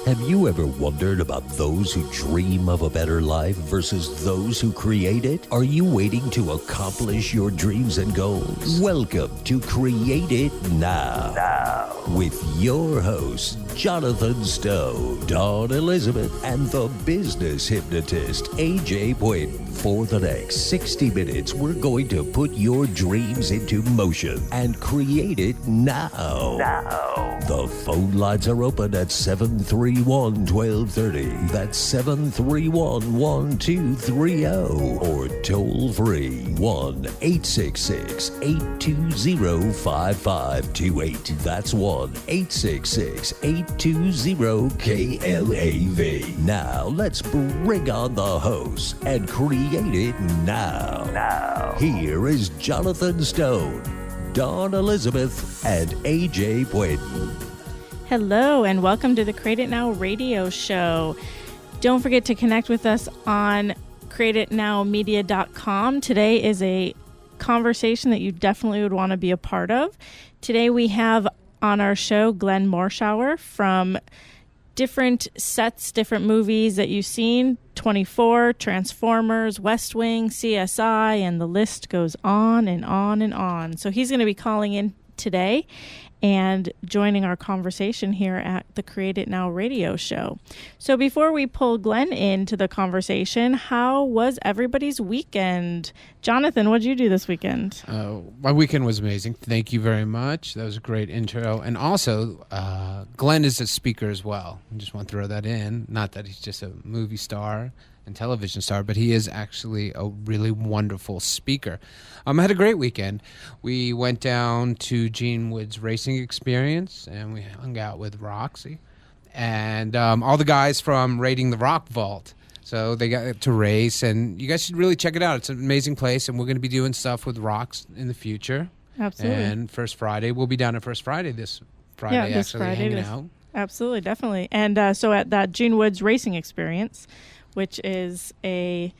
Have you ever wondered about those who dream of a better life versus those who create it? Are you waiting to accomplish your dreams and goals? Welcome to Create It Now. With your hosts, Jonathan Stowe, Dawn Elizabeth, and the business hypnotist, AJ Boyden. For the next 60 minutes, we're going to put your dreams into motion and create it now. The phone lines are open at 731-1230. That's 731-1230. Or toll free 1-866-820-5528. That's 1-866-820-KLAV. Now let's bring on the host and create it now. Here is Jonathan Stone, Dawn Elizabeth, and AJ Boyden. Hello, and welcome to the Create It Now radio show. Don't forget to connect with us on createitnowmedia.com. Today is a conversation that you definitely would want to be a part of. Today we have on our show Glenn Morshower from different sets, different movies that you've seen, 24, Transformers, West Wing, CSI, and the list goes on and on and on. So he's going to be calling in today and joining our conversation here at the Create It Now radio show. So before we pull Glenn into the conversation, how was everybody's weekend? Jonathan, what did you do this weekend? My weekend was amazing. Thank you very much. That was a great intro. And also, Glenn is a speaker as well. I just want to throw that in. Not that he's just a movie star and television star, but he is actually a really wonderful speaker. I had a great weekend. We went down to Gene Wood's racing experience, and we hung out with Roxy and all the guys from Raiding the Rock Vault. So they got to race, and you guys should really check it out. It's an amazing place, and we're going to be doing stuff with rocks in the future. Absolutely. And First Friday, we'll be down at First Friday this Friday, this actually Friday, hanging out. Absolutely, definitely. And so at that Gene Wood's racing experience, which is a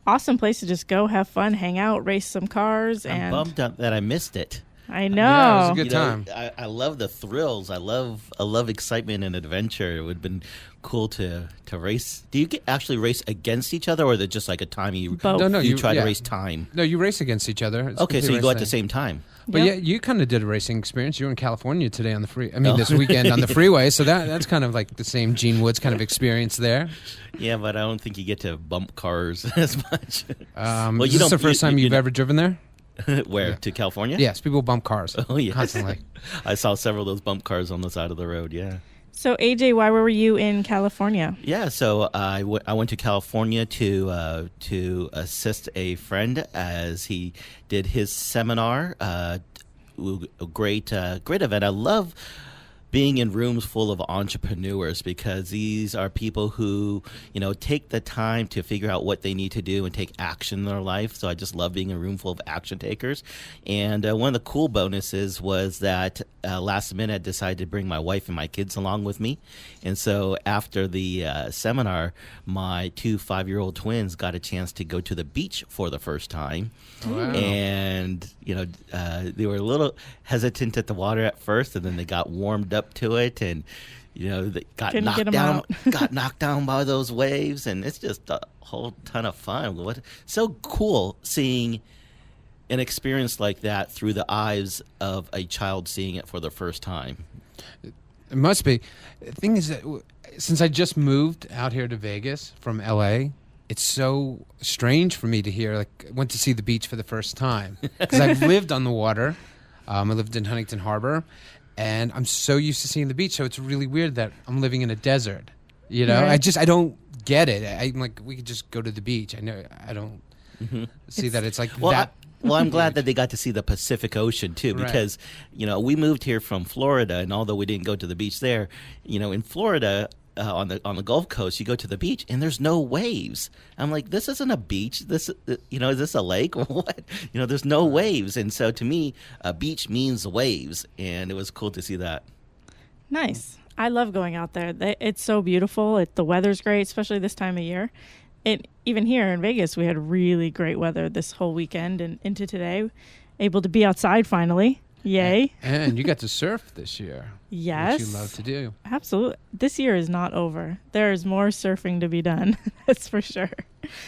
awesome place to just go, have fun, hang out, race some cars. I'm bummed out that I missed it. I know. Yeah, it was a good time. I love the thrills. I love excitement and adventure. It would have been cool to race. Do you actually race against each other, or is it just like a time you Both. you try to race time? No, you race against each other. It's Okay, so you go at the racing. same time. But Yep. yeah, you kind of did a racing experience. You were in California today on the this weekend on the freeway. So that's kind of like the same Gene Woods kind of experience there. Yeah, but I don't think you get to bump cars as much. Is this the first time you've ever driven there? Where? To California? Yes, people bump cars. Oh, yes. Constantly. I saw several of those bump cars on the side of the road, yeah. So AJ, why were you in California? Yeah, so I went to California to assist a friend as he did his seminar. A great event. I love being in rooms full of entrepreneurs because these are people who, take the time to figure out what they need to do and take action in their life. So I just love being in a room full of action takers. And one of the cool bonuses was that last minute I decided to bring my wife and my kids along with me. And so after the seminar, my 2 5-year-old twins got a chance to go to the beach for the first time. Wow. And, they were a little hesitant at the water at first, and then they got warmed up to it, and they got knocked down by those waves, and it's just a whole ton of fun. So cool seeing an experience like that through the eyes of a child seeing it for the first time. It must be. The thing is that since I just moved out here to Vegas from LA, it's so strange for me to hear, I went to see the beach for the first time because I've lived on the water. I lived in Huntington Harbor, and I'm so used to seeing the beach. So it's really weird that I'm living in a desert. Right. I don't get it. I'm like, we could just go to the beach. I don't see that it's like that. Well, I'm glad that they got to see the Pacific Ocean, too, because, we moved here from Florida, and although we didn't go to the beach there, in Florida, on the Gulf Coast, you go to the beach, and there's no waves. I'm like, this isn't a beach. Is this a lake or what? There's no waves. And so to me, a beach means waves, and it was cool to see that. Nice. I love going out there. It's so beautiful. The weather's great, especially this time of year. Even here in Vegas, we had really great weather this whole weekend and into today. Able to be outside finally, Yay. And you got to surf this year. Yes. Which you love to do. Absolutely. This year is not over. There is more surfing to be done. That's for sure.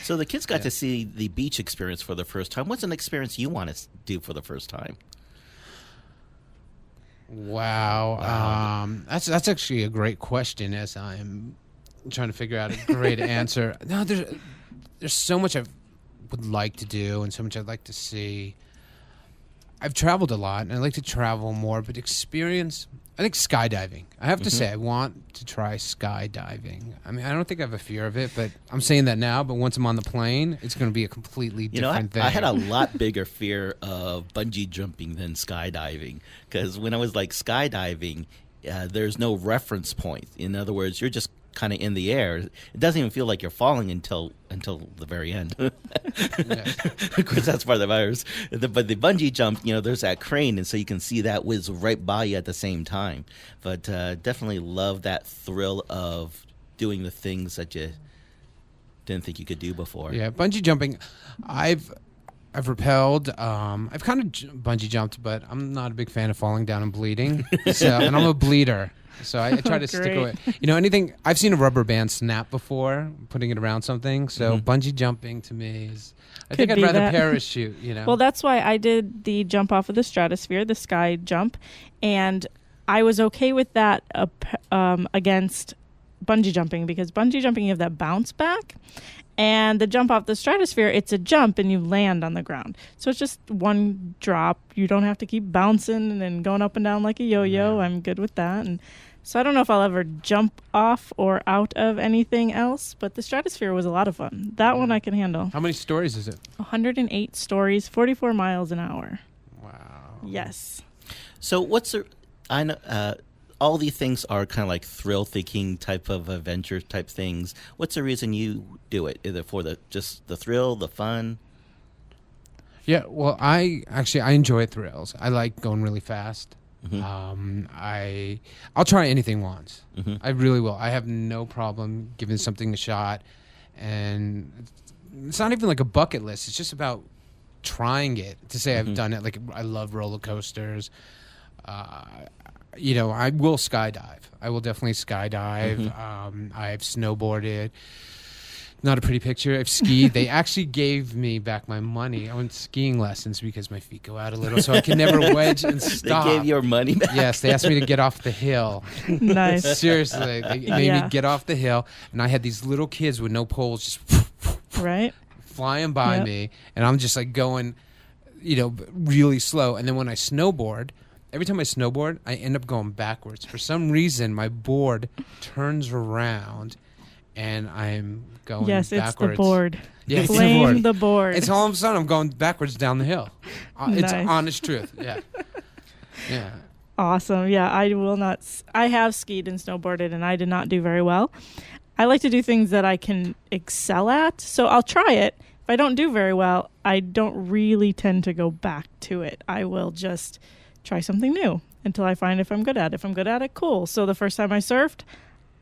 So the kids got to see the beach experience for the first time. What's an experience you want to do for the first time? Wow. That's actually a great question as I'm trying to figure out a great answer. No, there's so much I would like to do and so much I'd like to see. I've traveled a lot, and I'd like to travel more, but experience, I think skydiving. I have to say, I want to try skydiving. I mean, I don't think I have a fear of it, but I'm saying that now, but once I'm on the plane, it's going to be a completely different thing. I had a lot bigger fear of bungee jumping than skydiving, because when I was like skydiving, there's no reference point. In other words, you're just kind of in the air. It doesn't even feel like you're falling until the very end. Of course, that's part of the virus. But the bungee jump, there's that crane, and so you can see that whiz right by you at the same time. But definitely love that thrill of doing the things that you didn't think you could do before. Yeah, bungee jumping, I've rappelled. I've kind of bungee jumped, but I'm not a big fan of falling down and bleeding. And I'm a bleeder. So I try to stick away. Anything. I've seen a rubber band snap before, putting it around something. So bungee jumping to me is. I think I'd rather parachute. Well, that's why I did the jump off of the stratosphere, the sky jump, and I was okay with that against bungee jumping, because bungee jumping you have that bounce back. And the jump off the stratosphere, it's a jump and you land on the ground. So it's just one drop. You don't have to keep bouncing and going up and down like a yo-yo. Yeah. I'm good with that. And so I don't know if I'll ever jump off or out of anything else, but the stratosphere was a lot of fun. That one I can handle. How many stories is it? 108 stories, 44 miles an hour. Wow. Yes. So I know, all these things are kind of like thrill-seeking type of adventure type things. What's the reason you do it? Either for just the thrill, the fun? Yeah, well, I enjoy thrills. I like going really fast. Mm-hmm. I'll try anything once. Mm-hmm. I really will. I have no problem giving something a shot, and it's not even like a bucket list. It's just about trying it. To say I've done it. Like, I love roller coasters. I will skydive. I will definitely skydive. I've snowboarded. Not a pretty picture. I've skied. They actually gave me back my money. I went skiing lessons because my feet go out a little, so I can never wedge and stop. They gave your money back? Yes, they asked me to get off the hill. Nice. Seriously. They made me get off the hill, and I had these little kids with no poles just flying by me, and I'm just like going, really slow. And then when I snowboard, every time I snowboard, I end up going backwards. For some reason, my board turns around, and I'm going backwards. Yes, it's the board. Yeah, Blame the board. It's all of a sudden I'm going backwards down the hill. It's honest truth. Yeah. Yeah. Awesome. Yeah, I will not. I have skied and snowboarded, and I did not do very well. I like to do things that I can excel at, so I'll try it. If I don't do very well, I don't really tend to go back to it. I will just try something new until I find if I'm good at it. If I'm good at it, cool. So the first time I surfed,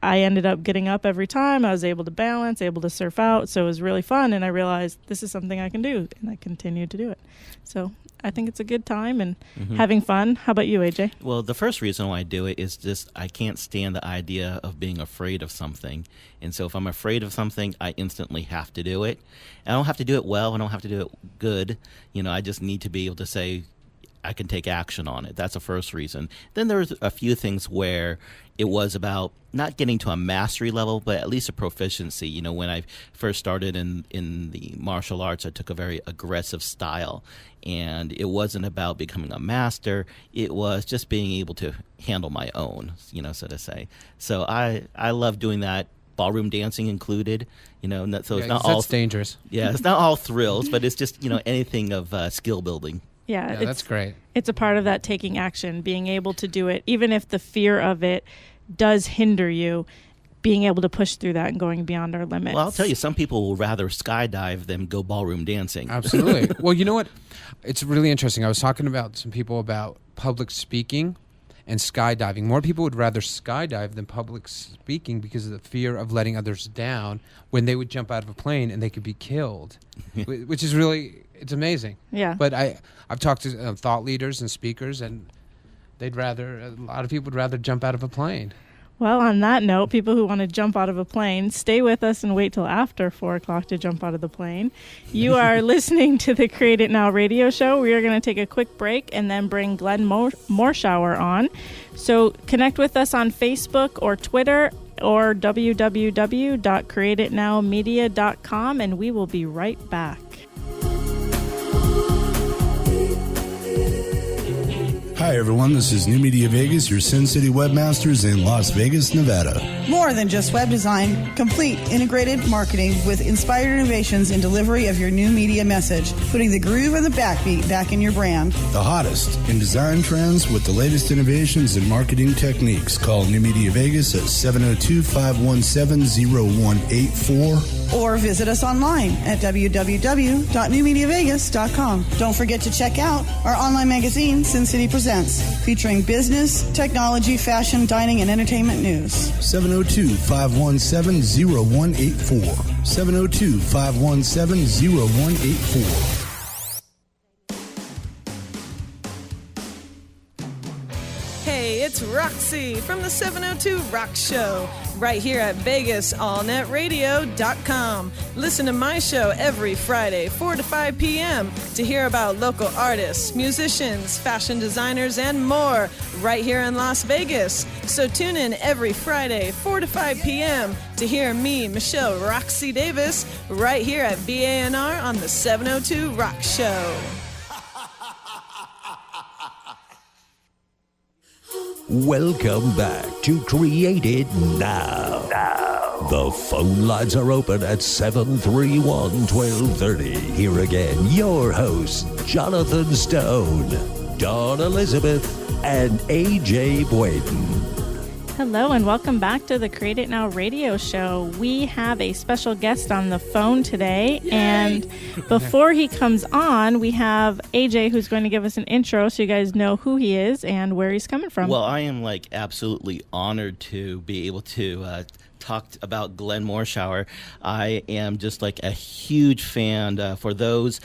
I ended up getting up every time. I was able to balance, able to surf out. So it was really fun. And I realized this is something I can do. And I continued to do it. So I think it's a good time and having fun. How about you, AJ? Well, the first reason why I do it is just I can't stand the idea of being afraid of something. And so if I'm afraid of something, I instantly have to do it. And I don't have to do it well. I don't have to do it good. I just need to be able to say, I can take action on it. That's the first reason. Then there's a few things where it was about not getting to a mastery level, but at least a proficiency. When I first started in the martial arts, I took a very aggressive style. And it wasn't about becoming a master. It was just being able to handle my own, so to say. So I love doing that. Ballroom dancing included, so it's not all dangerous. Yeah, it's not all thrills, but it's just, anything of skill building. Yeah, that's great. It's a part of that taking action, being able to do it, even if the fear of it does hinder you, being able to push through that and going beyond our limits. Well, I'll tell you, some people will rather skydive than go ballroom dancing. Absolutely. Well, you know what? It's really interesting. I was talking about some people about public speaking, and skydiving. More people would rather skydive than public speaking because of the fear of letting others down when they would jump out of a plane and they could be killed, which is really, it's amazing. Yeah. But I've talked to thought leaders and speakers, and a lot of people would rather jump out of a plane. Well, on that note, people who want to jump out of a plane, stay with us and wait till after 4 o'clock to jump out of the plane. You are listening to the Create It Now radio show. We are going to take a quick break and then bring Glenn Morshower on. So connect with us on Facebook or Twitter or www.createitnowmedia.com, and we will be right back. Hi, everyone. This is New Media Vegas, your Sin City webmasters in Las Vegas, Nevada. More than just web design, complete integrated marketing with inspired innovations in delivery of your new media message, putting the groove and the backbeat back in your brand. The hottest in design trends with the latest innovations in marketing techniques. Call New Media Vegas at 702-517-0184. Or visit us online at www.newmediavegas.com. Don't forget to check out our online magazine, Sin City Presents, featuring business, technology, fashion, dining, and entertainment news. 702-517-0184. 702-517-0184. Hey, it's Roxy from the 702 Rock Show, right here at VegasAllNetRadio.com. Listen to my show every Friday, 4 to 5 p.m. to hear about local artists, musicians, fashion designers, and more right here in Las Vegas. So tune in every Friday, 4 to 5 p.m. to hear me, Michelle Roxy Davis, right here at BANR on the 702 Rock Show. Welcome back to Create It Now. The phone lines are open at 731-1230. Here again, your hosts, Jonathan Stone, Dawn Elizabeth, and AJ Boyden. Hello and welcome back to the Create It Now radio show. We have a special guest on the phone today. Yay! And before he comes on, we have AJ who's going to give us an intro so you guys know who he is and where he's coming from. Well, I am absolutely honored to be able to talk about Glenn Morshower. I am just a huge fan. For those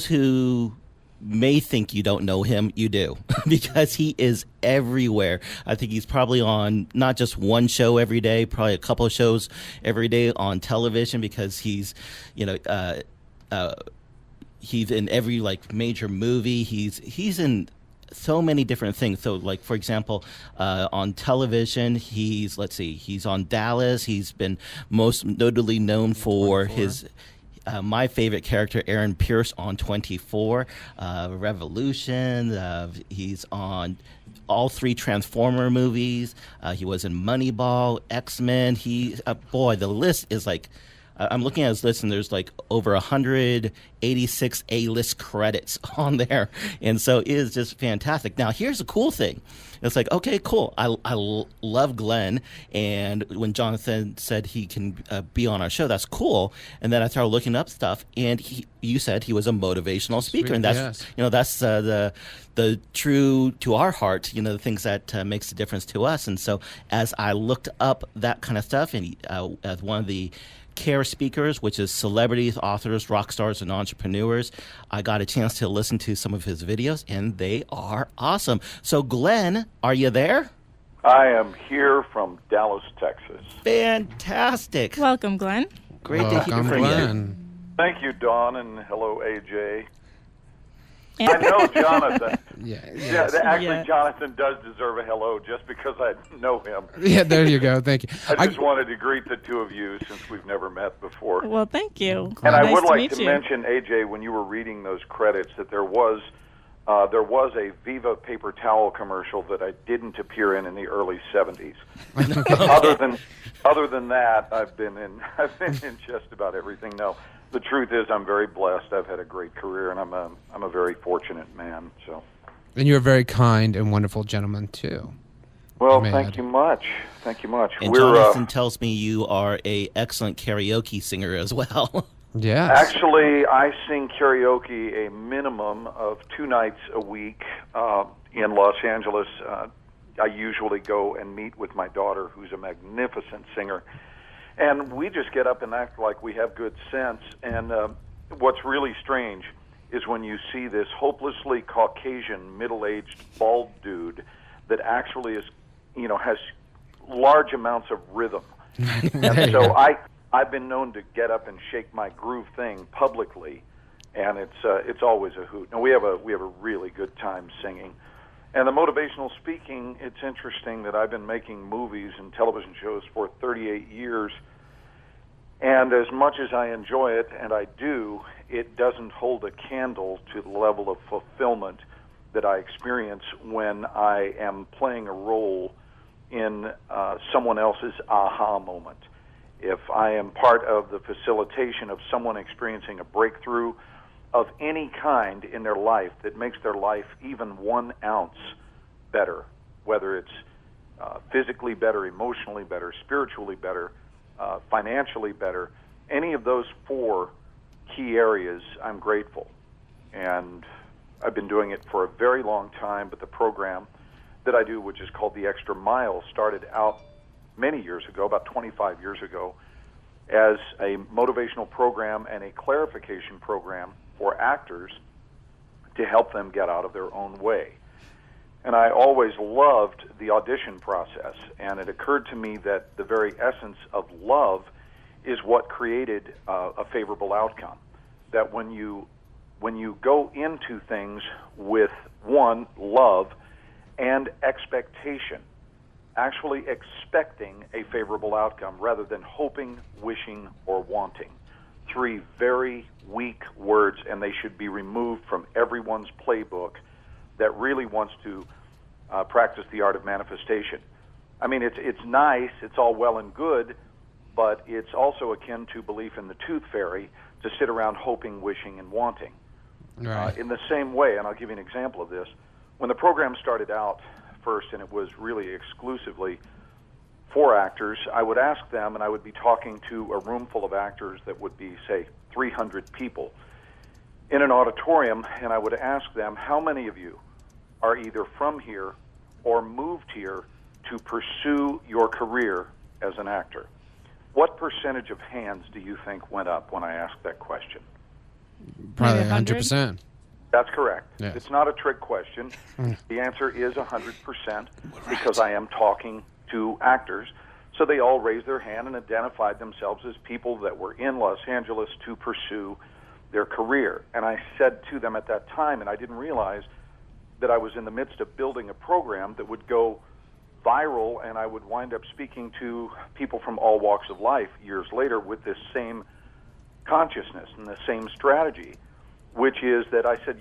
who may think you don't know him, you do, because he is everywhere. I think he's probably on not just one show every day, probably a couple of shows every day on television, because he's in every major movie. He's in so many different things. So for example, on television, he's on Dallas. He's been most notably known for his my favorite character, Aaron Pierce, on 24, Revolution. He's on all 3 Transformer movies. He was in Moneyball, X-Men. The list is I'm looking at his list, and there's over 186 A-list credits on there. And so it is just fantastic. Now, here's the cool thing. It's okay, cool. I love Glenn. And when Jonathan said he can be on our show, that's cool. And then I started looking up stuff, and you said he was a motivational speaker. And that's, that's the true to our heart, the things that makes a difference to us. And so as I looked up that kind of stuff, and as one of the CARE speakers, which is celebrities, authors, rock stars, and entrepreneurs, I got a chance to listen to some of his videos, and they are awesome. So, Glenn, are you there? I am here from Dallas, Texas. Fantastic. Welcome, Glenn. Great to hear from you. Thank you, Dawn, and hello, AJ. And I know Jonathan. Yes. Jonathan does deserve a hello just because I know him. Yeah, there you go. Thank you. I just wanted to greet the two of you since we've never met before. Well, thank you. And nice I would like to to mention, AJ, when you were reading those credits, that there was a Viva paper towel commercial that I didn't appear in the early 70s. Other than that, I've been in just about everything. No, the truth is, I'm very blessed. I've had a great career, and I'm a very fortunate man. So. And you're a very kind and wonderful gentleman too. Well, thank you much. Thank you much. And Jonathan tells me you are a excellent karaoke singer as well. Yes. Actually, I sing karaoke a minimum of 2 nights a week, in Los Angeles, I usually go and meet with my daughter, who's a magnificent singer, and we just get up and act like we have good sense. And what's really strange is when you see this hopelessly Caucasian, middle-aged, bald dude that actually is, has large amounts of rhythm. And so I've been known to get up and shake my groove thing publicly, and it's always a hoot. Now we have a really good time singing. And the motivational speaking, it's interesting that I've been making movies and television shows for 38 years, and as much as I enjoy it, and I do, it doesn't hold a candle to the level of fulfillment that I experience when I am playing a role in someone else's aha moment. If I am part of the facilitation of someone experiencing a breakthrough of any kind in their life that makes their life even 1 ounce better, whether it's physically better, emotionally better, spiritually better, financially better, any of those 4 key areas, I'm grateful. And I've been doing it for a very long time, but the program that I do, which is called The Extra Mile, started out many years ago, about 25 years ago, as a motivational program and a clarification program for actors to help them get out of their own way. And I always loved the audition process, and it occurred to me that the very essence of love is what created a favorable outcome. That when you go into things with, one, love and expectation, actually expecting a favorable outcome rather than hoping, wishing, or wanting. 3 very weak words, and they should be removed from everyone's playbook that really wants to practice the art of manifestation. I mean, it's nice, it's all well and good, but it's also akin to belief in the tooth fairy, to sit around hoping, wishing, and wanting. Right. In the same way, and I'll give you an example of this, when the program started out first, and it was really exclusively for actors, I would ask them, and I would be talking to a room full of actors that would be, say, 300 people in an auditorium, and I would ask them, how many of you are either from here or moved here to pursue your career as an actor? What percentage of hands do you think went up when I asked that question? Probably Maybe 100? 100%. That's correct. Yes. It's not a trick question. The answer is 100% because I am talking to actors. So they all raised their hand and identified themselves as people that were in Los Angeles to pursue their career. And I said to them at that time, and I didn't realize that I was in the midst of building a program that would go viral, and I would wind up speaking to people from all walks of life years later with this same consciousness and the same strategy, which is that I said,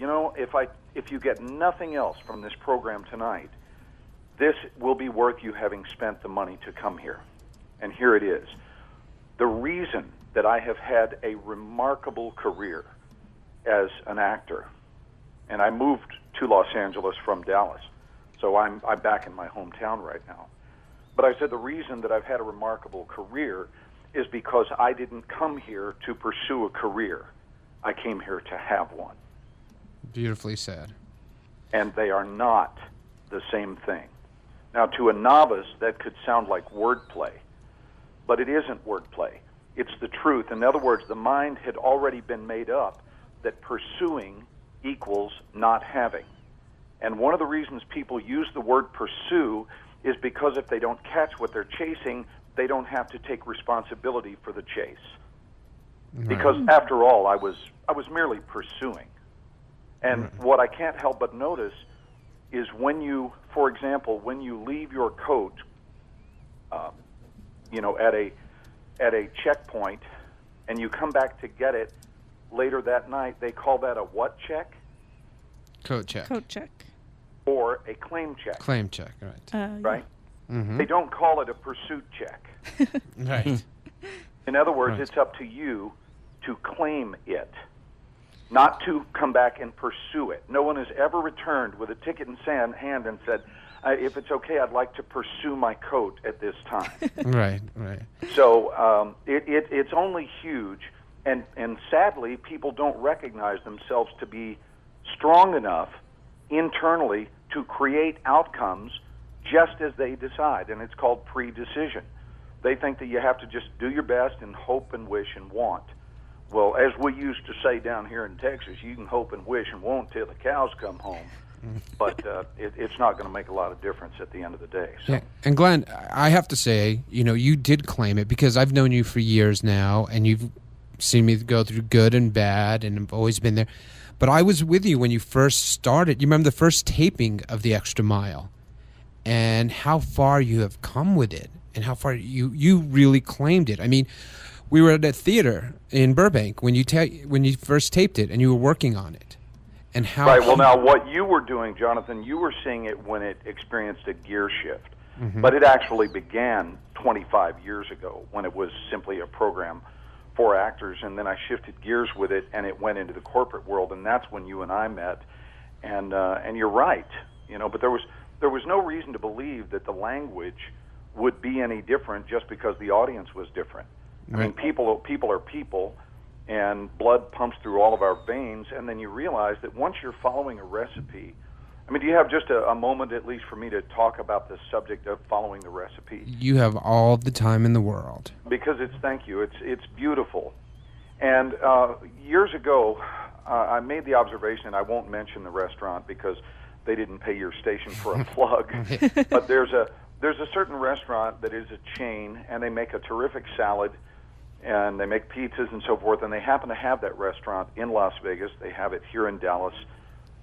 if you get nothing else from this program tonight, this will be worth you having spent the money to come here. And here it is. The reason that I have had a remarkable career as an actor, and I moved to Los Angeles from Dallas, so I'm back in my hometown right now. But I said the reason that I've had a remarkable career is because I didn't come here to pursue a career. I came here to have one. Beautifully said. And they are not the same thing. Now, to a novice, that could sound like wordplay, but it isn't wordplay. It's the truth. In other words, the mind had already been made up that pursuing equals not having. And one of the reasons people use the word pursue is because if they don't catch what they're chasing, they don't have to take responsibility for the chase. Right. Because after all, I was merely pursuing. And what I can't help but notice is when you, for example, when you leave your coat, at a checkpoint, and you come back to get it later that night, they call that a what check? Coat check. Coat check. Or a claim check. Claim check, right. Right? Mm-hmm. They don't call it a pursuit check. Right. In other words, Right. it's up to you to claim it, not to come back and pursue it. No one has ever returned with a ticket in hand and said, if it's okay, I'd like to pursue my coat at this time. Right. So it's only huge, and sadly, people don't recognize themselves to be strong enough internally to create outcomes just as they decide, and it's called pre-decision. They think that you have to just do your best and hope and wish and want. Well, as we used to say down here in Texas, you can hope and wish and want till the cows come home, but it's not going to make a lot of difference at the end of the day. So. Yeah. And Glenn, I have to say, you did claim it because I've known you for years now, and you've seen me go through good and bad, and I've always been there. But I was with you when you first started. You remember the first taping of The Extra Mile, and how far you have come with it, and how far you really claimed it. I mean, we were at a theater in Burbank when you first taped it, and you were working on it. And how right. Well, now what you were doing, Jonathan, you were seeing it when it experienced a gear shift, but it actually began 25 years ago when it was simply a program for actors, and then I shifted gears with it, and it went into the corporate world, and that's when you and I met. And you're right, but there was no reason to believe that the language would be any different just because the audience was different. Right. I mean, people are people, and blood pumps through all of our veins, and then you realize that once you're following a recipe, I mean, do you have just a moment at least for me to talk about the subject of following the recipe? You have all the time in the world. Because thank you, it's beautiful. And years ago, I made the observation, and I won't mention the restaurant because they didn't pay your station for a plug, but there's a certain restaurant that is a chain, and they make a terrific salad, and they make pizzas and so forth, and they happen to have that restaurant in Las Vegas. They have it here in Dallas,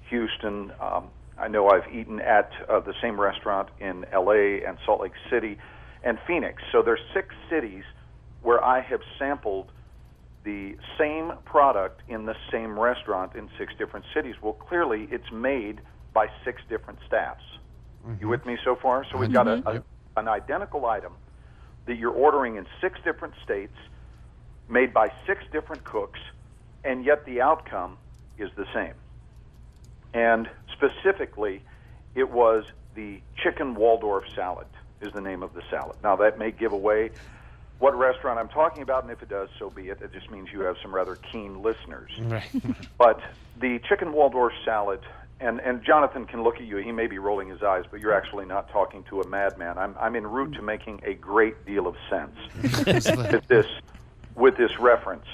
Houston. I know I've eaten at the same restaurant in L.A. and Salt Lake City and Phoenix. So there's 6 cities where I have sampled the same product in the same restaurant in 6 different cities. Well, clearly it's made by 6 different staffs. You with me so far? So we've got an identical item that you're ordering in 6 different states, made by 6 different cooks, and yet the outcome is the same. And specifically, it was the chicken Waldorf salad is the name of the salad. Now, that may give away what restaurant I'm talking about, and if it does, so be it. It just means you have some rather keen listeners. Right. But the chicken Waldorf salad, and Jonathan can look at you. He may be rolling his eyes, but you're actually not talking to a madman. I'm en route to making a great deal of sense with this reference.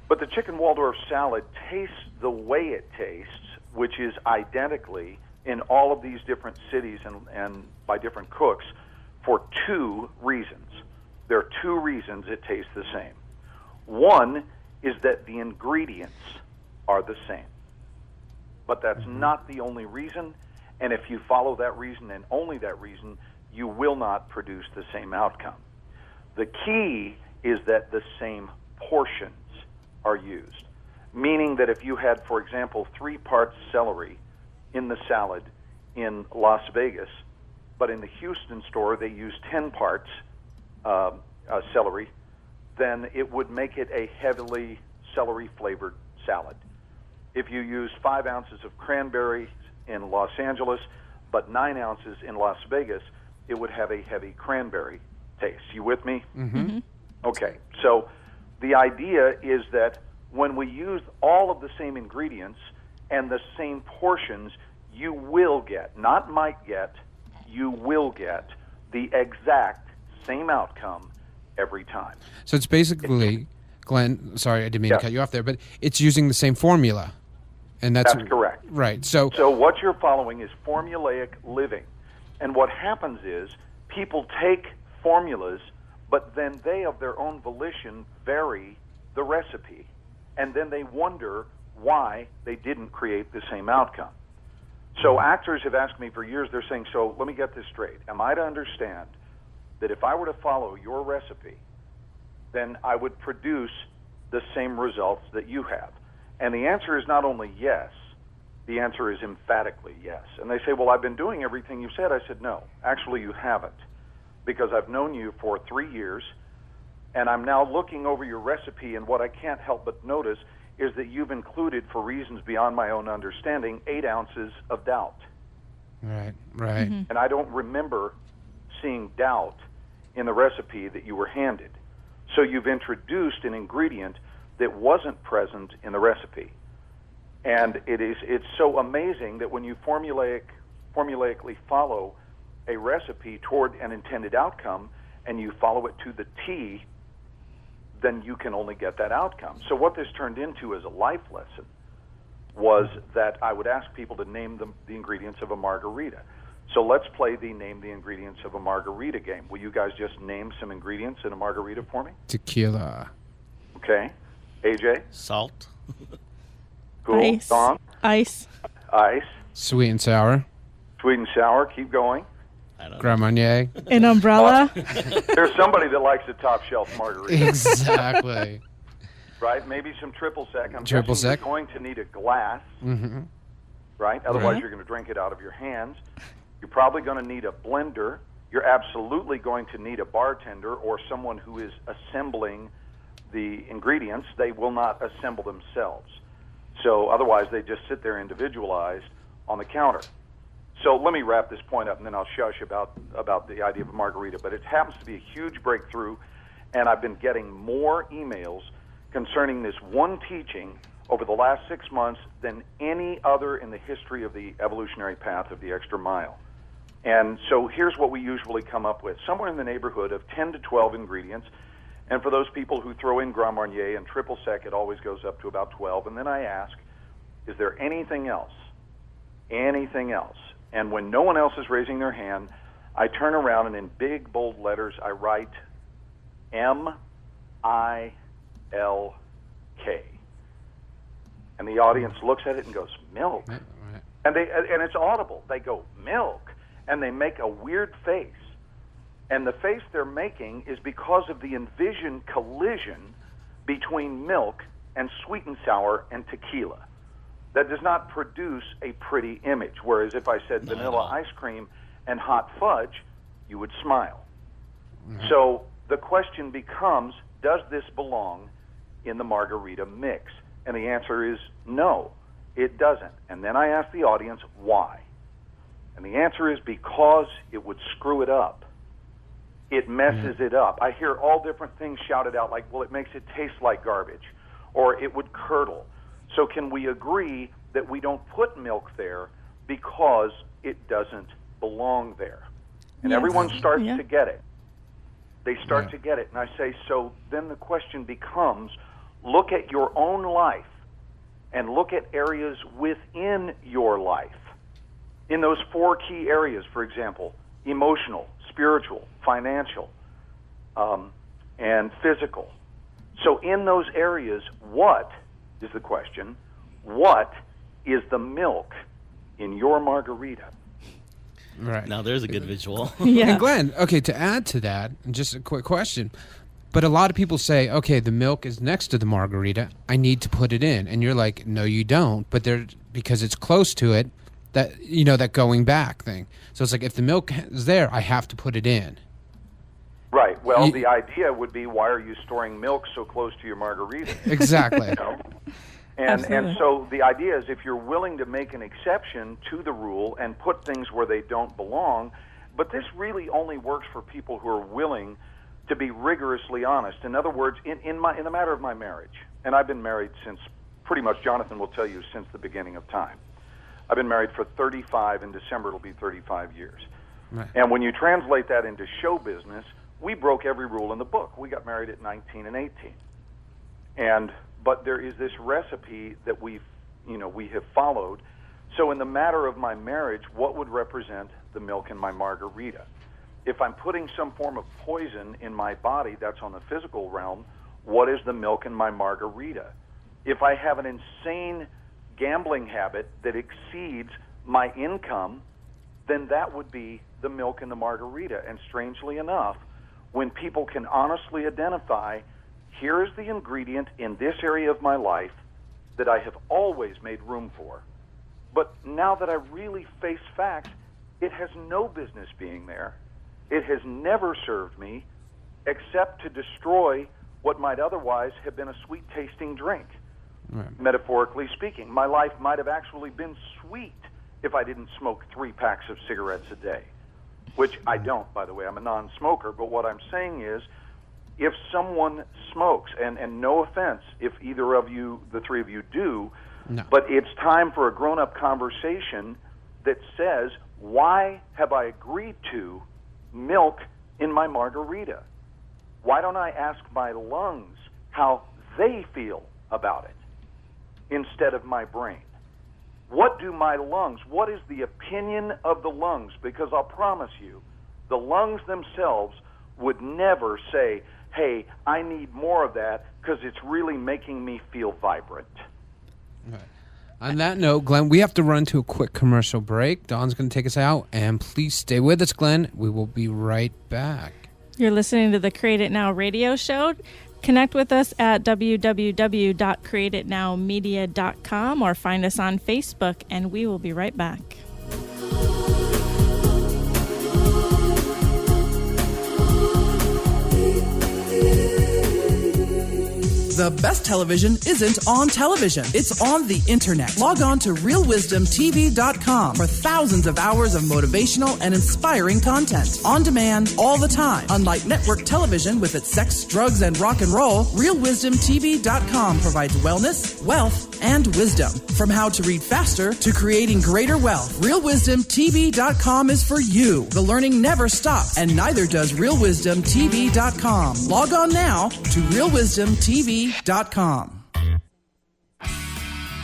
But the chicken Waldorf salad tastes the way it tastes, which is identically in all of these different cities and by different cooks, for 2 reasons. There are 2 reasons it tastes the same. One is that the ingredients are the same. But that's not the only reason, and if you follow that reason and only that reason, you will not produce the same outcome. The key is that the same portions are used, meaning that if you had, for example, 3 parts celery in the salad in Las Vegas, but in the Houston store they use 10 parts celery, then it would make it a heavily celery-flavored salad. If you use 5 ounces of cranberries in Los Angeles, but 9 ounces in Las Vegas, it would have a heavy cranberry taste. You with me? Mm-hmm. Okay, so the idea is that when we use all of the same ingredients and the same portions, you will get, not might get, you will get the exact same outcome every time. So it's basically, Glenn, sorry, I didn't mean to cut you off there, but it's using the same formula. And that's correct. Right. So what you're following is formulaic living. And what happens is people take formulas, but then they, of their own volition, vary the recipe. And then they wonder why they didn't create the same outcome. So actors have asked me for years, they're saying, so let me get this straight. Am I to understand that if I were to follow your recipe, then I would produce the same results that you have? And the answer is not only yes, the answer is emphatically yes. And they say, well, I've been doing everything you said. I said, no, actually you haven't, because I've known you for 3 years, and I'm now looking over your recipe, and what I can't help but notice is that you've included, for reasons beyond my own understanding, 8 ounces of doubt. Right. Mm-hmm. And I don't remember seeing doubt in the recipe that you were handed. So you've introduced an ingredient that wasn't present in the recipe. And it's so amazing that when you formulaic formulaically follow a recipe toward an intended outcome, and you follow it to the T, then you can only get that outcome. So what this turned into as a life lesson was that I would ask people to name the ingredients of a margarita. So let's play the name the ingredients of a margarita game. Will you guys just name some ingredients in a margarita for me? Tequila. Okay. AJ? Salt. Cool. Ice. Don? Ice. Ice. Sweet and sour. Sweet and sour. Keep going. I don't know. Grand Marnier. An umbrella. There's somebody that likes a top shelf margarita, Exactly. right? Maybe some triple sec. I'm Triple guessing sec. you're going to need a glass, Mm-hmm. right? Otherwise, Right. you're going to drink it out of your hands. You're probably going to need a blender. You're absolutely going to need a bartender or someone who is assembling the ingredients. They will not assemble themselves. So otherwise, they just sit there individualized on the counter. So let me wrap this point up, and then I'll shush about the idea of a margarita. But it happens to be a huge breakthrough, and I've been getting more emails concerning this one teaching over the last 6 months than any other in the history of the evolutionary path of the extra mile. And so here's what we usually come up with, somewhere in the neighborhood of 10 to 12 ingredients. And for those people who throw in Grand Marnier and triple sec, it always goes up to about 12. And then I ask, is there anything else? Anything else? And when no one else is raising their hand, I turn around and in big, bold letters, I write M-I-L-K. And the audience looks at it and goes, milk. Right. And it's audible. They go, milk. And they make a weird face. And the face they're making is because of the envisioned collision between milk and sweet and sour and tequila. That does not produce a pretty image. Whereas if I said vanilla ice cream and hot fudge, you would smile. Mm-hmm. So the question becomes, does this belong in the margarita mix? And the answer is no, it doesn't. And then I ask the audience why. And the answer is because it would screw it up. It messes it up. I hear all different things shouted out like, well, it makes it taste like garbage, or it would curdle. So can we agree that we don't put milk there because it doesn't belong there? And Yes. everyone starts Yeah. to get it. They start Yeah. to get it. And I say, so then the question becomes, look at your own life and look at areas within your life. In those 4 key areas, for example, emotional, spiritual, financial, and physical. So in those areas, what is the question? What is the milk in your margarita? Right. Now there's a good visual. Yeah. And Glenn, okay, to add to that, just a quick question. But a lot of people say, okay, the milk is next to the margarita. I need to put it in. And you're like, no, you don't. But because it's close to it, that, that going back thing. So it's like, if the milk is there, I have to put it in. Right. Well, the idea would be, why are you storing milk so close to your margarita? Exactly. You know? And Absolutely. so the idea is, if you're willing to make an exception to the rule and put things where they don't belong, but this really only works for people who are willing to be rigorously honest. In other words, in the matter of my marriage, and I've been married since, pretty much, Jonathan will tell you, since the beginning of time. I've been married for 35, in December it'll be 35 years. Right. And when you translate that into show business, we broke every rule in the book. We got married at 19 and 18. But there is this recipe that we have followed. So in the matter of my marriage, what would represent the milk in my margarita? If I'm putting some form of poison in my body, that's on the physical realm, what is the milk in my margarita? If I have an insane gambling habit that exceeds my income, then that would be the milk in the margarita. And strangely enough, when people can honestly identify, here is the ingredient in this area of my life that I have always made room for, but now that I really face facts, it has no business being there. It has never served me except to destroy what might otherwise have been a sweet-tasting drink. Right. Metaphorically speaking, my life might have actually been sweet if I didn't smoke 3 packs of cigarettes a day, which I don't, by the way. I'm a non-smoker, but what I'm saying is, if someone smokes, and no offense if either of you, the 3 of you, do, No. but it's time for a grown-up conversation that says, Why have I agreed to milk in my margarita? Why don't I ask my lungs how they feel about it instead of my brain? What do my lungs, what is the opinion of the lungs? Because I'll promise you, the lungs themselves would never say, hey, I need more of that because it's really making me feel vibrant. Right. On that note, Glenn, we have to run to a quick commercial break. Dawn's going to take us out, and please stay with us, Glenn. We will be right back. You're listening to the Create It Now radio show. Connect with us at www.createitnowmedia.com or find us on Facebook, and we will be right back. The best television isn't on television. It's on the internet. Log on to realwisdomtv.com for thousands of hours of motivational and inspiring content. On demand, all the time. Unlike network television with its sex, drugs, and rock and roll, realwisdomtv.com provides wellness, wealth, and wisdom. From how to read faster to creating greater wealth, realwisdomtv.com is for you. The learning never stops, and neither does realwisdomtv.com. Log on now to realwisdomtv.com.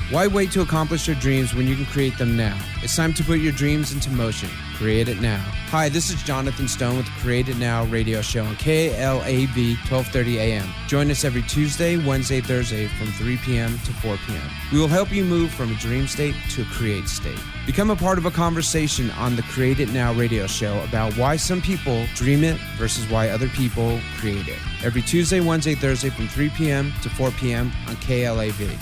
Why wait to accomplish your dreams when you can create them now? It's time to put your dreams into motion. Create it now. Hi, this is Jonathan Stone with the Create It Now radio show on KLAB 1230 AM. Join us every Tuesday, Wednesday, Thursday from 3 p.m. to 4 p.m. We will help you move from a dream state to a create state. Become a part of a conversation on the Create It Now radio show about why some people dream it versus why other people create it. Every Tuesday, Wednesday, Thursday from 3 p.m. to 4 p.m. on KLAB.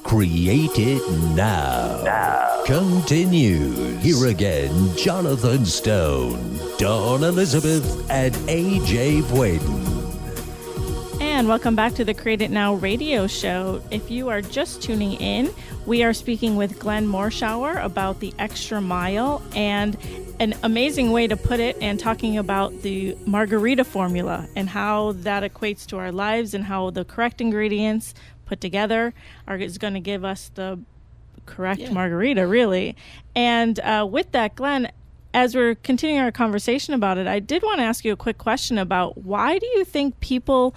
Create It Now. Continues. Here again, Jonathan Stone, Dawn Elizabeth, and AJ Boyden. And welcome back to the Create It Now radio show. If you are just tuning in, we are speaking with Glenn Morshower about the extra mile and an amazing way to put it, and talking about the margarita formula and how that equates to our lives and how the correct ingredients put together is going to give us the correct margarita, really. And with that, Glenn, as we're continuing our conversation about it, I did want to ask you a quick question about why do you think people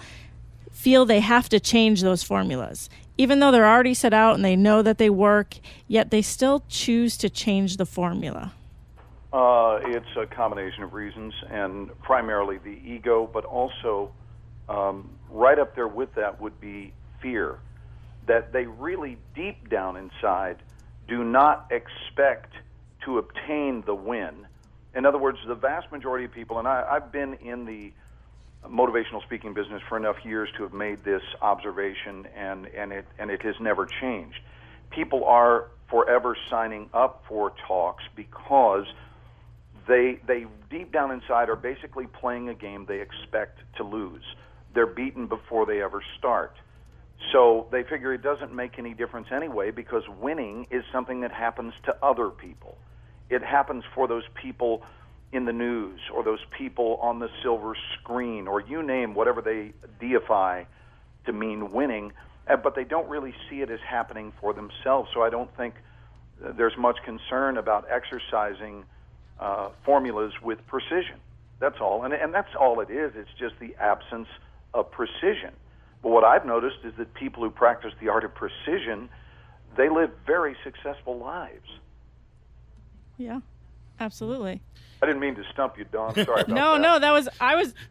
feel they have to change those formulas? Even though they're already set out and they know that they work, yet they still choose to change the formula. It's a combination of reasons, and primarily the ego, but also right up there with that would be fear, that they really deep down inside do not expect to obtain the win. In other words, the vast majority of people, and I've been in the motivational speaking business for enough years to have made this observation, and it has never changed. People are forever signing up for talks because they deep down inside are basically playing a game they expect to lose. They're beaten before they ever start. So they figure it doesn't make any difference anyway, because winning is something that happens to other people. It happens for those people in the news, or those people on the silver screen, or you name whatever they deify to mean winning, but they don't really see it as happening for themselves. So I don't think there's much concern about exercising formulas with precision. That's all. And that's all it is. It's just the absence of precision. But what I've noticed is that people who practice the art of precision, they live very successful lives. Yeah, absolutely. I didn't mean to stump you, Dawn. Sorry about that. No,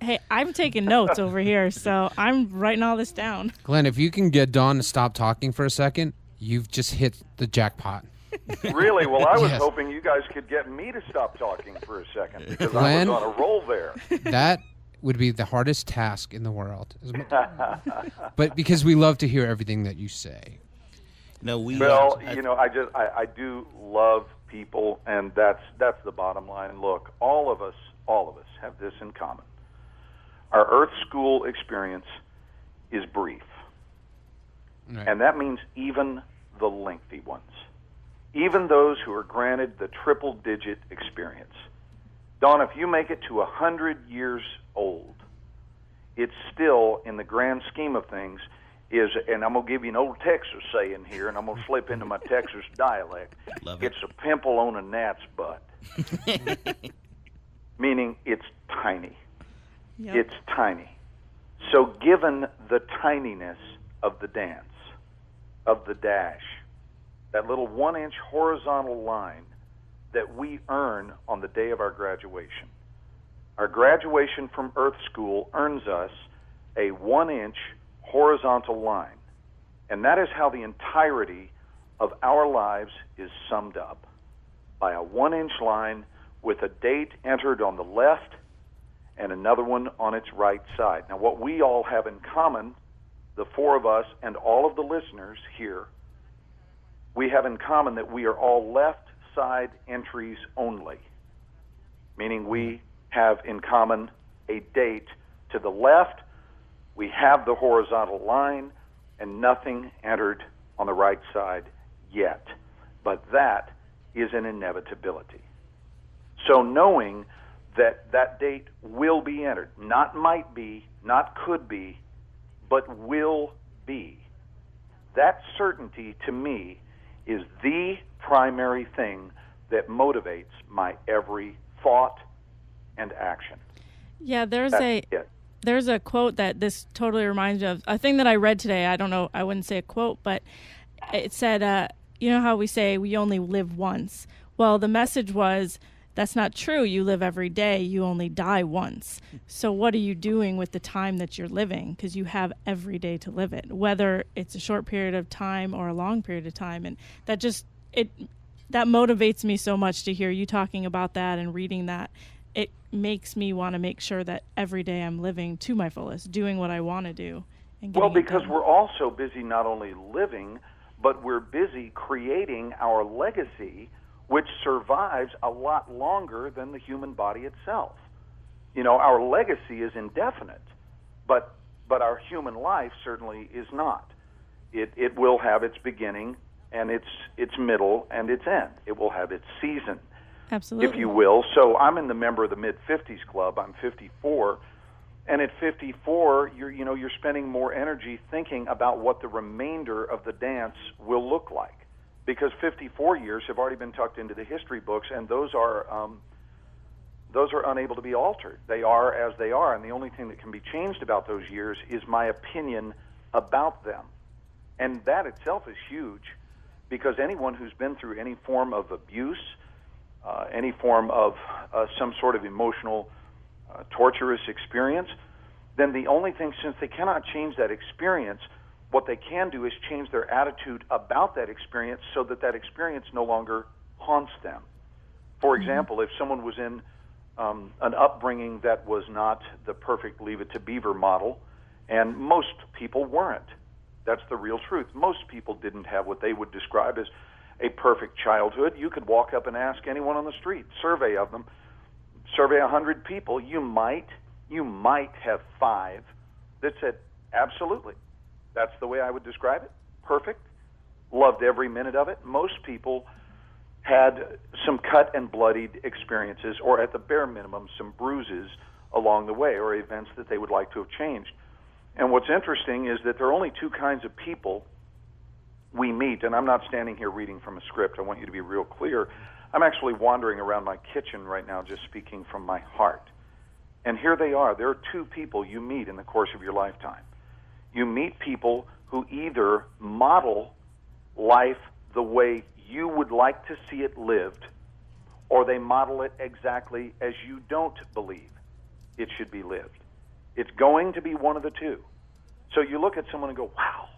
hey, I'm taking notes over here, so I'm writing all this down. Glenn, if you can get Dawn to stop talking for a second, you've just hit the jackpot. Really? Well, I was Yes. hoping you guys could get me to stop talking for a second, because Glenn? I was on a roll there. That would be the hardest task in the world. But because we love to hear everything that you say. No, I do love people, and that's the bottom line. Look, all of us have this in common. Our Earth School experience is brief, Right. and that means even the lengthy ones, even those who are granted the triple-digit experience. Dawn, if you make it to 100 years old, it's still, in the grand scheme of things, and I'm going to give you an old Texas saying here, and I'm going to slip into my Texas dialect. Love it. It's a pimple on a gnat's butt. Meaning it's tiny. Yep. It's tiny. So given the tininess of the dance, of the dash, that little 1-inch horizontal line that we earn on the day of our graduation, our graduation from Earth School earns us a 1-inch horizontal line. And that is how the entirety of our lives is summed up, by a 1-inch line with a date entered on the left and another one on its right side. Now, what we all have in common, the four of us and all of the listeners here, we have in common that we are all left side entries only, meaning we have in common a date to the left, we have the horizontal line, and nothing entered on the right side yet. But that is an inevitability. So knowing that that date will be entered, not might be, not could be, but will be, that certainty to me is the primary thing that motivates my every thought and action. Yeah, there's That's a it. there's a quote that this totally reminds me of. A thing that I read today, I don't know, I wouldn't say a quote, but it said, you know how we say we only live once? Well, the message was, that's not true. You live every day. You only die once. So what are you doing with the time that you're living? Because you have every day to live it, whether it's a short period of time or a long period of time. And that just, that motivates me so much to hear you talking about that and reading that. It makes me want to make sure that every day I'm living to my fullest, doing what I want to do. And Well, getting it because done. we're also busy not only living, but we're busy creating our legacy, which survives a lot longer than the human body itself. You know, our legacy is indefinite, but our human life certainly is not. It will have its beginning and its middle and its end. It will have its season, Absolutely. if you will. So I'm in the member of the mid-50s club. I'm 54. And at 54, you're spending more energy thinking about what the remainder of the dance will look like, because 54 years have already been tucked into the history books, and those are unable to be altered. They are as they are, and the only thing that can be changed about those years is my opinion about them. And that itself is huge, because anyone who's been through any form of abuse, any form of some sort of emotional torturous experience, then the only thing, since they cannot change that experience, what they can do is change their attitude about that experience so that that experience no longer haunts them. For example, if someone was in an upbringing that was not the perfect Leave It to Beaver model, and most people weren't. That's the real truth. Most people didn't have what they would describe as a perfect childhood. You could walk up and ask anyone on the street, survey of them, survey 100 people, you might have 5 that said, absolutely, that's the way I would describe it, perfect, loved every minute of it. Most people had some cut and bloodied experiences, or at the bare minimum, some bruises along the way, or events that they would like to have changed. And what's interesting is that there are only 2 kinds of people we meet, and I'm not standing here reading from a script. I want you to be real clear. I'm actually wandering around my kitchen right now just speaking from my heart. And here they are. There are 2 people you meet in the course of your lifetime. You meet people who either model life the way you would like to see it lived, or they model it exactly as you don't believe it should be lived. It's going to be one of the 2. So you look at someone and go, wow,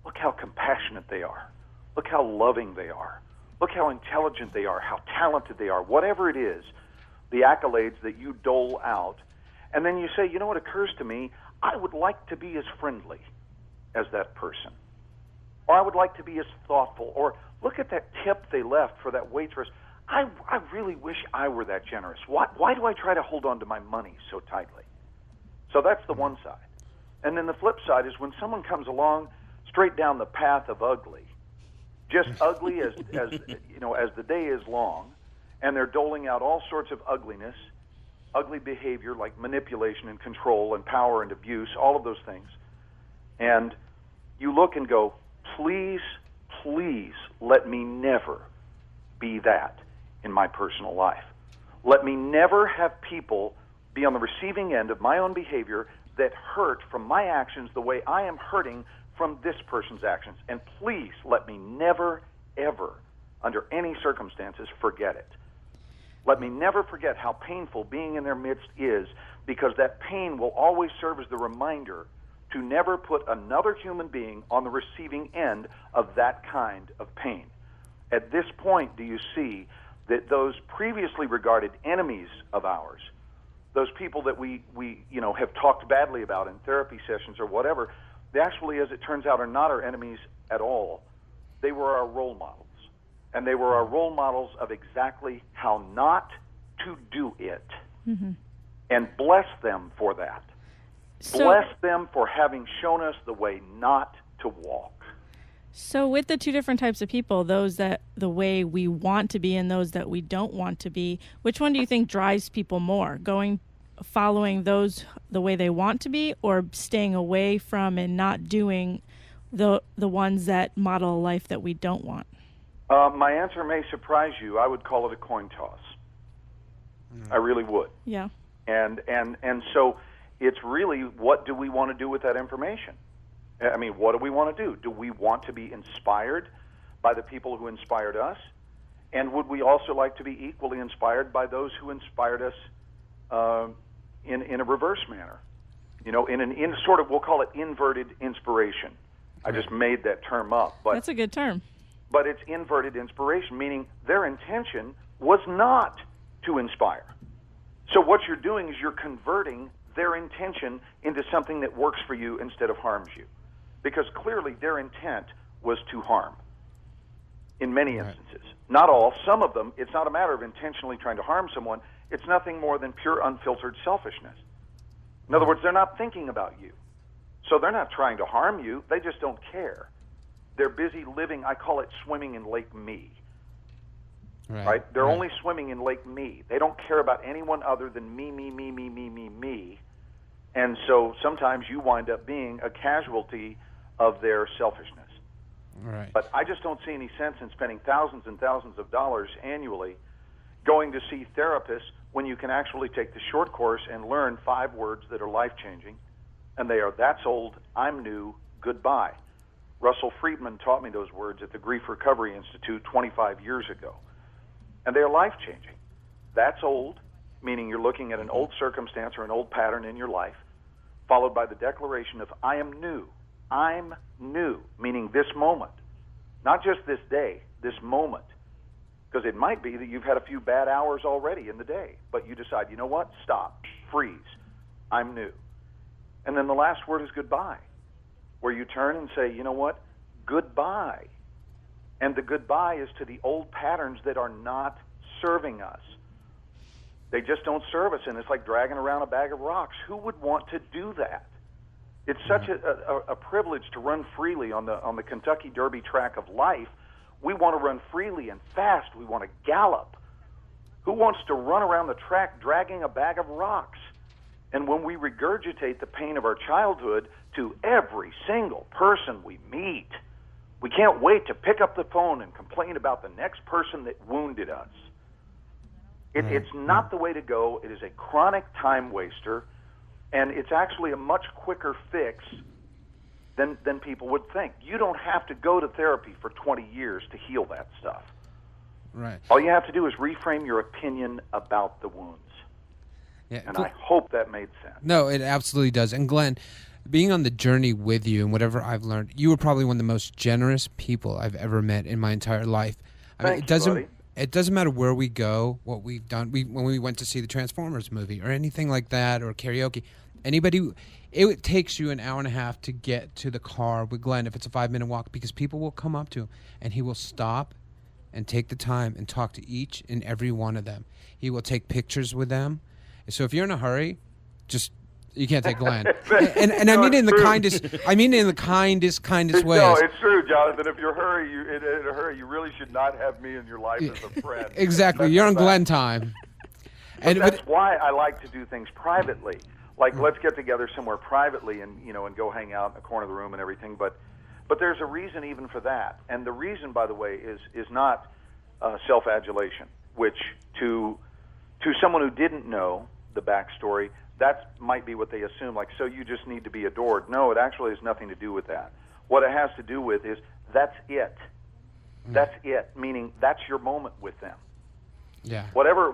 look how compassionate they are. Look how loving they are. Look how intelligent they are, how talented they are, whatever it is, the accolades that you dole out. And then you say, you know what occurs to me? I would like to be as friendly as that person. Or I would like to be as thoughtful. Or look at that tip they left for that waitress. I really wish I were that generous. Why do I try to hold on to my money so tightly? So that's the one side. And then the flip side is when someone comes along straight down the path of ugly, just ugly as the day is long, and they're doling out all sorts of ugliness, ugly behavior like manipulation and control and power and abuse, all of those things. And you look and go, please, please let me never be that in my personal life. Let me never have people be on the receiving end of my own behavior that hurt from my actions the way I am hurting from this person's actions. And please let me never, ever, under any circumstances, forget it. Let me never forget how painful being in their midst is, because that pain will always serve as the reminder to never put another human being on the receiving end of that kind of pain. At this point, do you see that those previously regarded enemies of ours, those people that we have talked badly about in therapy sessions or whatever, they actually, as it turns out, are not our enemies at all. They were our role models. And they were our role models of exactly how not to do it. Mm-hmm. And bless them for that. Bless them for having shown us the way not to walk. So with the two different types of people, those that the way we want to be and those that we don't want to be, which one do you think drives people more? Following those the way they want to be, or staying away from and not doing the ones that model a life that we don't want? My answer may surprise you. I would call it a coin toss. I really would. Yeah. And so it's really, what do we want to do with that information? I mean, what do we want to do? Do we want to be inspired by the people who inspired us? And would we also like to be equally inspired by those who inspired us in a reverse manner? In sort of, we'll call it inverted inspiration. I just made that term up. But that's a good term. But it's inverted inspiration, meaning their intention was not to inspire. So what you're doing is you're converting their intention into something that works for you instead of harms you. Because clearly their intent was to harm in many instances. Not all. Some of them, it's not a matter of intentionally trying to harm someone. It's nothing more than pure unfiltered selfishness. In other words, they're not thinking about you. So they're not trying to harm you. They just don't care. They're busy living, I call it swimming in Lake Me. Right? They're only swimming in Lake Me. They don't care about anyone other than me, me, me, me, me, me, me. And so sometimes you wind up being a casualty of their selfishness. Right. But I just don't see any sense in spending thousands and thousands of dollars annually going to see therapists when you can actually take the short course and learn 5 words that are life-changing. And they are, that's old, I'm new, goodbye. Russell Friedman taught me those words at the Grief Recovery Institute 25 years ago. And they are life-changing. That's old, meaning you're looking at an old circumstance or an old pattern in your life, followed by the declaration of, I am new. I'm new, meaning this moment. Not just this day, this moment. Because it might be that you've had a few bad hours already in the day, but you decide, you know what? Stop. Freeze. I'm new. And then the last word is goodbye, where you turn and say, you know what? Goodbye. And the goodbye is to the old patterns that are not serving us. They just don't serve us, and it's like dragging around a bag of rocks. Who would want to do that? It's such a privilege to run freely on the Kentucky Derby track of life. We want to run freely and fast. We want to gallop. Who wants to run around the track dragging a bag of rocks? And when we regurgitate the pain of our childhood to every single person we meet, we can't wait to pick up the phone and complain about the next person that wounded us. It's not the way to go. It is a chronic time waster, and it's actually a much quicker fix than people would think. You don't have to go to therapy for 20 years to heal that stuff. Right. All you have to do is reframe your opinion about the wounds. Yeah, and I hope that made sense. No, it absolutely does. And Glenn, being on the journey with you and whatever I've learned, you were probably one of the most generous people I've ever met in my entire life. I mean, it doesn't matter where we go, what we've done. When we went to see the Transformers movie or anything like that, or karaoke, it takes you an hour and a half to get to the car with Glenn if it's a 5-minute walk, because people will come up to him and he will stop and take the time and talk to each and every one of them. He will take pictures with them. So if you're in a hurry, you can't take Glenn. and no, I mean in the true. kindest ways. No, it's true, Jonathan. If you're in a hurry, you really should not have me in your life as a friend. Exactly. You're on Glenn time. That's why I like to do things privately. Like, let's get together somewhere privately and go hang out in the corner of the room and everything. But But there's a reason even for that. And the reason, by the way, is not self-adulation, which to someone who didn't know the backstory, that might be what they assume, like, so you just need to be adored. No, it actually has nothing to do with that. What it has to do with is that's it. That's it, meaning that's your moment with them. Yeah. Whatever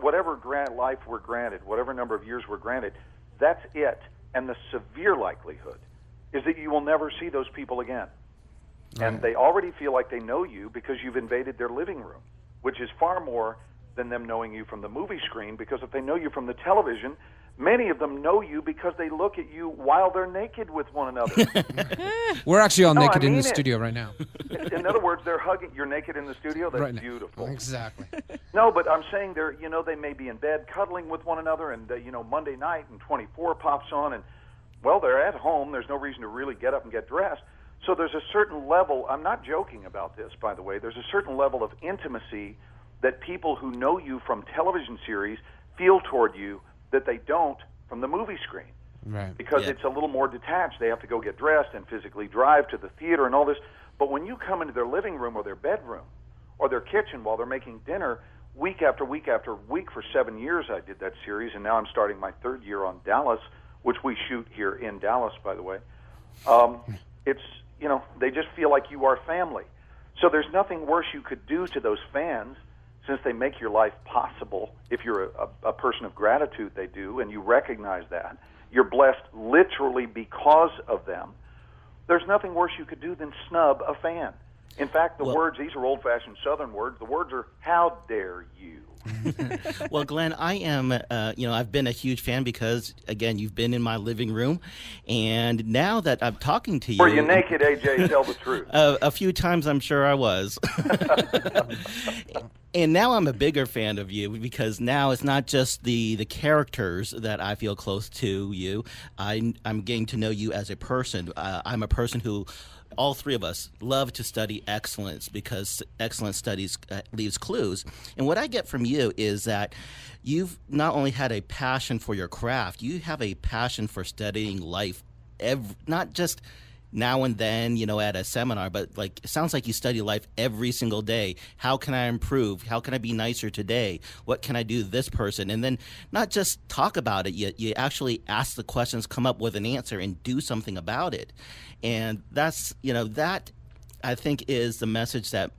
life we're granted, whatever number of years we're granted, that's it. And the severe likelihood is that you will never see those people again. Right. And they already feel like they know you because you've invaded their living room, which is far more than them knowing you from the movie screen, because if they know you from the television, many of them know you because they look at you while they're naked with one another. We're actually all naked in the it. studio right now. In other words, they're hugging. You're naked in the studio? That's Right now. beautiful. Exactly. No, but I'm saying they may be in bed cuddling with one another, and Monday night and 24 pops on, and well, they're at home. There's no reason to really get up and get dressed. So there's a certain level. I'm not joking about this, by the way. There's a certain level of intimacy that people who know you from television series feel toward you that they don't from the movie screen. Right. Because it's a little more detached. They have to go get dressed and physically drive to the theater and all this. But when you come into their living room or their bedroom or their kitchen while they're making dinner, week after week after week for 7 years I did that series, and now I'm starting my third year on Dallas, which we shoot here in Dallas, by the way. It's, they just feel like you are family. So there's nothing worse you could do to those fans, since they make your life possible. If you're a person of gratitude, they do, and you recognize that. You're blessed literally because of them. There's nothing worse you could do than snub a fan. In fact, the words, these are old-fashioned Southern words, the words are, how dare you? Well, Glenn, I am, I've been a huge fan because, again, you've been in my living room. And now that I'm talking to you. Were you naked, AJ? Tell the truth. A few times, I'm sure I was. And now I'm a bigger fan of you because now it's not just the characters that I feel close to you. I'm getting to know you as a person. I'm a person who, all three of us, love to study excellence because excellent studies leaves clues. And what I get from you is that you've not only had a passion for your craft, you have a passion for studying life, not just now and then, at a seminar, but it sounds like you study life every single day. How can I improve? How can I be nicer today? What can I do to this person? And then not just talk about it, you actually ask the questions, come up with an answer, and do something about it. And that's, that I think is the message that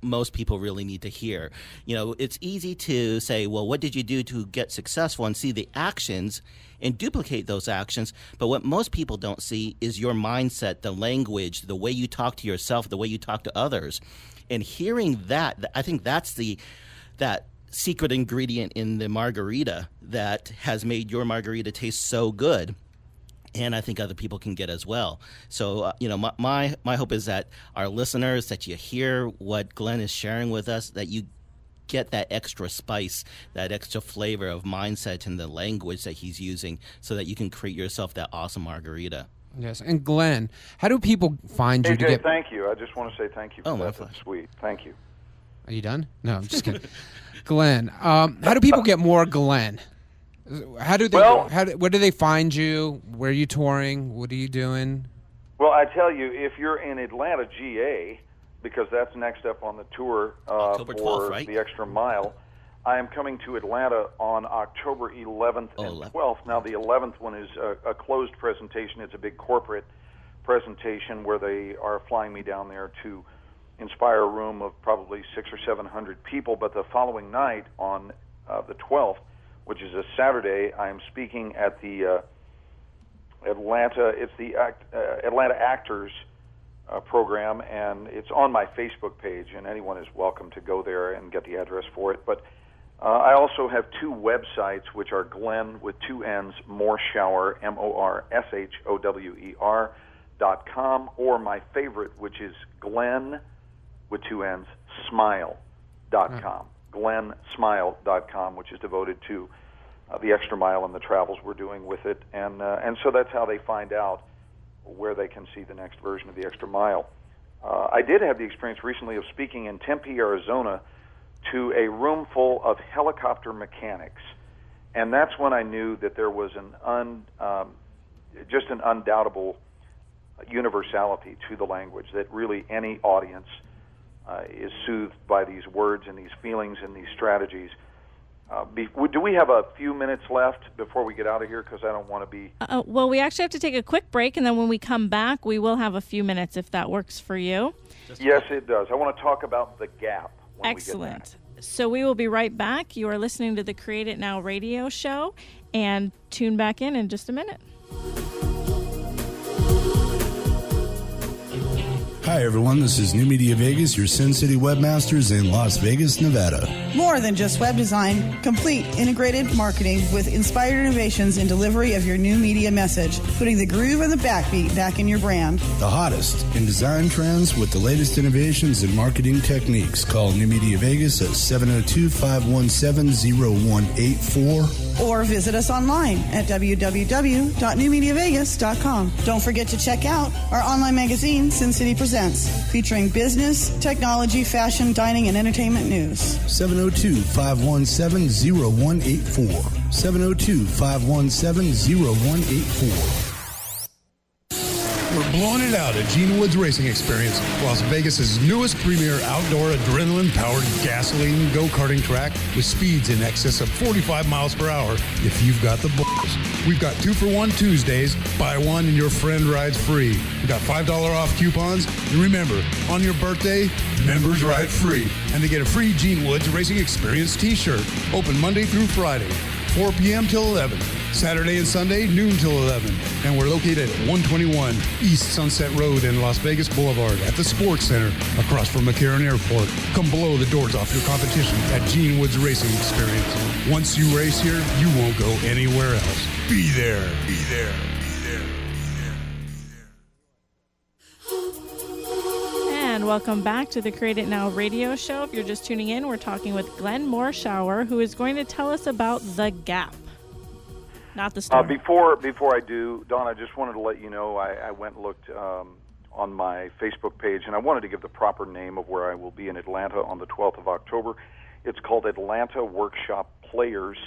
most people really need to hear. It's easy to say, well, what did you do to get successful, and see the actions and duplicate those actions. But what most people don't see is your mindset, the language, the way you talk to yourself, the way you talk to others. And hearing that, I think that's that secret ingredient in the margarita that has made your margarita taste so good. And I think other people can get as well. So, my hope is that our listeners, that you hear what Glenn is sharing with us, that you get that extra spice, that extra flavor of mindset and the language that he's using so that you can create yourself that awesome margarita. Yes. And Glenn, how do people find you AJ, to get... thank you. I just want to say thank you for that. That's sweet. Thank you. Are you done? No, I'm just kidding. Glenn, how do people get more Glenn? How do they? Where do they find you? Where are you touring? What are you doing? Well, I tell you, if you're in Atlanta, GA, because that's next up on the tour October 12th, for right? the Extra Mile, I am coming to Atlanta on October 11th and 12th. Now, the 11th one is a closed presentation. It's a big corporate presentation where they are flying me down there to inspire a room of probably 600 or 700 people. But the following night on the 12th, which is a Saturday, I am speaking at the Atlanta Actors program, and it's on my Facebook page, and anyone is welcome to go there and get the address for it. But I also have two websites, which are Glenn with two N's, Morshower, MORSHOWER.com, or my favorite, which is Glenn with two N's, Smile.com. GlennSmile.com, which is devoted to the Extra Mile and the travels we're doing with it, and so that's how they find out where they can see the next version of the Extra Mile. I did have the experience recently of speaking in Tempe, Arizona, to a room full of helicopter mechanics, and that's when I knew that there was just an undoubtable universality to the language, that really any audience is soothed by these words and these feelings and these strategies. Do we have a few minutes left before we get out of here? Because I don't want to be... Well, we actually have to take a quick break, and then when we come back, we will have a few minutes if that works for you. Yes, it does. I want to talk about the gap when Excellent. we get back. So we will be right back. You are listening to the Create It Now radio show, and tune back in just a minute. Hi, everyone. This is New Media Vegas, your Sin City webmasters in Las Vegas, Nevada. More than just web design, complete integrated marketing with inspired innovations in delivery of your new media message, putting the groove and the backbeat back in your brand. The hottest in design trends with the latest innovations in marketing techniques. Call New Media Vegas at 702-517-0184. Or visit us online at www.newmediavegas.com. Don't forget to check out our online magazine, Sin City Presents, featuring business, technology, fashion, dining, and entertainment news. 702-517-0184. 702-517-0184. We're blowing it out at Gene Woods Racing Experience, Las Vegas's newest premier outdoor adrenaline-powered gasoline go-karting track with speeds in excess of 45 miles per hour if you've got the balls. We've got 2-for-1 Tuesdays, buy one and your friend rides free. We've got $5 off coupons, and remember, on your birthday, members ride free. And they get a free Gene Woods Racing Experience t-shirt, open Monday through Friday, 4 p.m. till 11. Saturday and Sunday, noon till 11. And we're located at 121 East Sunset Road in Las Vegas Boulevard at the Sports Center across from McCarran Airport. Come blow the doors off your competition at Gene Woods Racing Experience. Once you race here, you won't go anywhere else. Be there. Be there. Be there. And welcome back to the Create It Now radio show. If you're just tuning in, we're talking with Glenn Morshower, who is going to tell us about The Gap. Not the story. Before I do, Don, I just wanted to let you know I went and looked on my Facebook page, and I wanted to give the proper name of where I will be in Atlanta on the 12th of October. It's called Atlanta Workshop Players,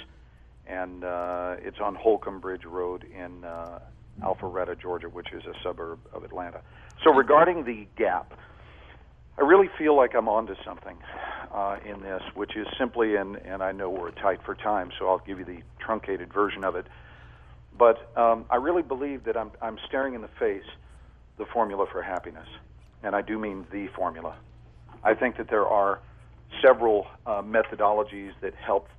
and it's on Holcomb Bridge Road in Alpharetta, Georgia, which is a suburb of Atlanta. So regarding the Gap, I really feel like I'm onto something in this, which is simply, and I know we're tight for time, so I'll give you the truncated version of it. But I really believe that I'm staring in the face the formula for happiness, and I do mean the formula. I think that there are several methodologies that help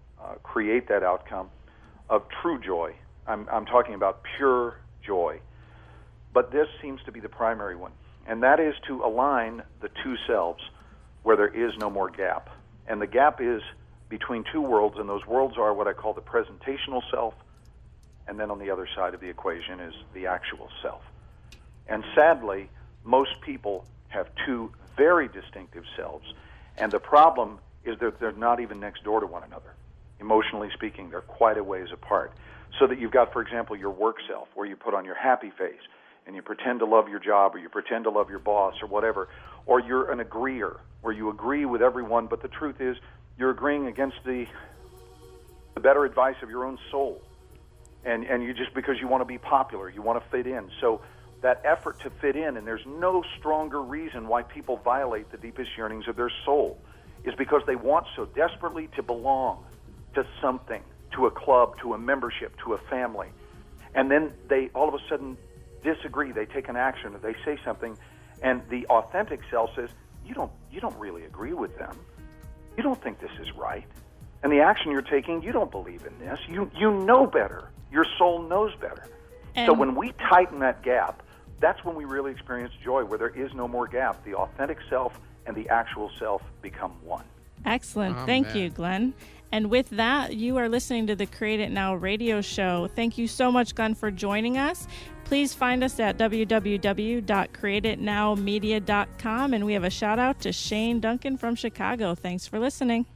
create that outcome of true joy. I'm talking about pure joy. But this seems to be the primary one, and that is to align the two selves where there is no more gap. And the gap is between two worlds, and those worlds are what I call the presentational self, and then on the other side of the equation is the actual self. And sadly, most people have two very distinctive selves, and the problem is that they're not even next door to one another. Emotionally speaking, they're quite a ways apart. So that you've got, for example, your work self, where you put on your happy face, and you pretend to love your job, or you pretend to love your boss, or whatever. Or you're an agreeer, where you agree with everyone, but the truth is you're agreeing against the better advice of your own soul. And you just because you want to be popular, you want to fit in. So that effort to fit in, and there's no stronger reason why people violate the deepest yearnings of their soul, is because they want so desperately to belong to something, to a club, to a membership, to a family. And then they all of a sudden disagree, they take an action, or they say something, and the authentic self says, you don't really agree with them. You don't think this is right. And the action you're taking, you don't believe in this. You know better. Your soul knows better. So when we tighten that gap, that's when we really experience joy, where there is no more gap. The authentic self and the actual self become one. Excellent. Thank you, Glenn. And with that, you are listening to the Create It Now radio show. Thank you so much, Glenn, for joining us. Please find us at www.createitnowmedia.com. And we have a shout out to Shane Duncan from Chicago. Thanks for listening.